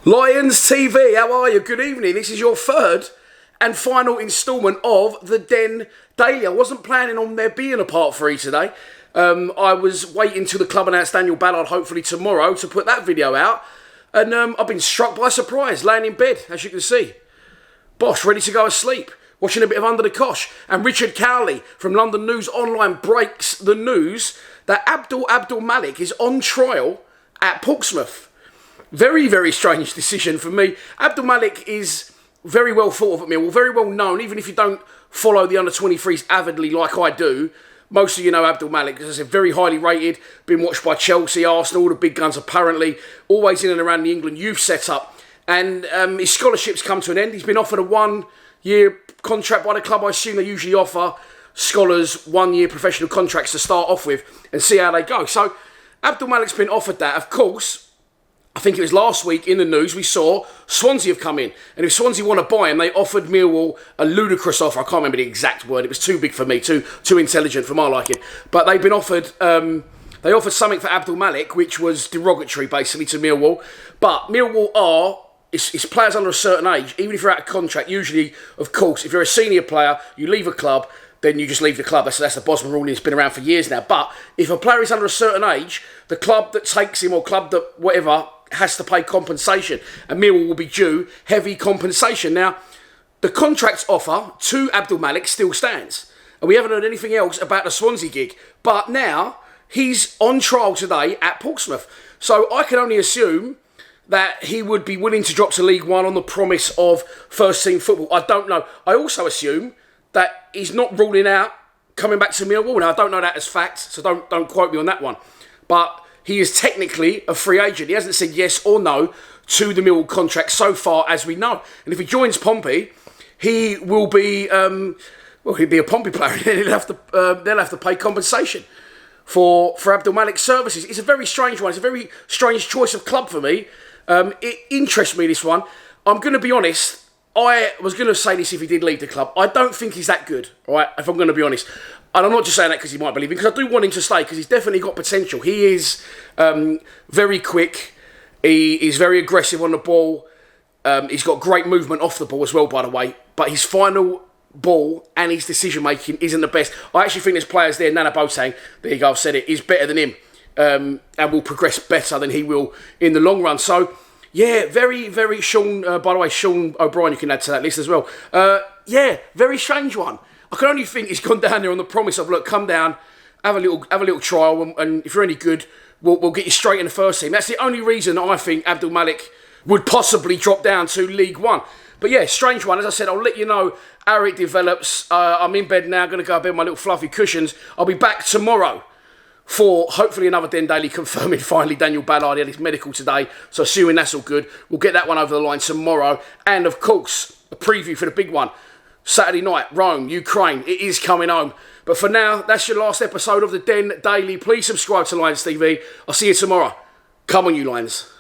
Lions TV, how are you? Good evening. This is your third and final instalment of the Den Daily. I wasn't planning on there being a part 3 today. I was waiting till the club announced Daniel Ballard, hopefully tomorrow, to put that video out. And I've been struck by surprise, laying in bed, as you can see. Bosh, ready to go asleep, watching a bit of Under the Cosh. And Richard Cowley from London News Online breaks the news that Abdul Abdulmalik is on trial at Portsmouth. Very, very strange decision for me. Abdulmalik is very well thought of at Millwall, very well known, even if you don't follow the under-23s avidly like I do. Most of you know Abdulmalik, as I said, very highly rated, been watched by Chelsea, Arsenal, all the big guns apparently, always in and around the England youth setup. And his scholarship's come to an end. He's been offered a 1-year contract by the club. I assume they usually offer scholars 1-year professional contracts to start off with and see how they go. So Abdulmalik's been offered that. Of course, I think it was last week in the news we saw Swansea have come in. And if Swansea want to buy him, they offered Millwall a ludicrous offer. I can't remember the exact word. It was too big for me, too intelligent for my liking. But they've been offered... they offered something for Abdulmalik, which was derogatory, basically, to Millwall. But Millwall are... It's players under a certain age, even if you're out of contract. Usually, of course, if you're a senior player, you leave a club, then you just leave the club. That's the Bosman rule, and it's been around for years now. But if a player is under a certain age, the club that takes him, or club that whatever, has to pay compensation. And Millwall will be due heavy compensation. Now, the contract offer to Abdulmalik still stands. And we haven't heard anything else about the Swansea gig. But now, he's on trial today at Portsmouth. So I can only assume that he would be willing to drop to League One on the promise of first-team football. I don't know. I also assume that he's not ruling out coming back to Millwall. Now, I don't know that as fact, so don't quote me on that one. But he is technically a free agent. He hasn't said yes or no to the Millwall contract so far as we know. And if he joins Pompey, he will be, he'll be a Pompey player. And they'll have to pay compensation for Abdulmalik's services. It's a very strange one. It's a very strange choice of club for me. It interests me, this one. I'm going to be honest. I was going to say this if he did leave the club. I don't think he's that good, all right, if I'm going to be honest. And I'm not just saying that because he might believe in, because I do want him to stay, because he's definitely got potential. He is very quick. He is very aggressive on the ball. He's got great movement off the ball as well, by the way. But his final ball and his decision-making isn't the best. I actually think there's players there, Nana Boateng, there you go, I've said it, is better than him. And will progress better than he will in the long run. So, yeah, very, very Sean, by the way, Sean O'Brien, you can add to that list as well. Yeah, very strange one. I can only think he's gone down there on the promise of, look, come down, have a little trial, and if you're any good, we'll get you straight in the first team. That's the only reason I think Abdulmalik would possibly drop down to League One. But yeah, strange one. As I said, I'll let you know how it develops. I'm in bed now, going to go to bed with my little fluffy cushions. I'll be back tomorrow for hopefully another Den Daily confirming finally Daniel Ballard had his medical today. So assuming that's all good, we'll get that one over the line tomorrow. And of course, a preview for the big one. Saturday night, Rome, Ukraine. It is coming home. But for now, that's your last episode of the Den Daily. Please subscribe to Lions TV. I'll see you tomorrow. Come on, you Lions.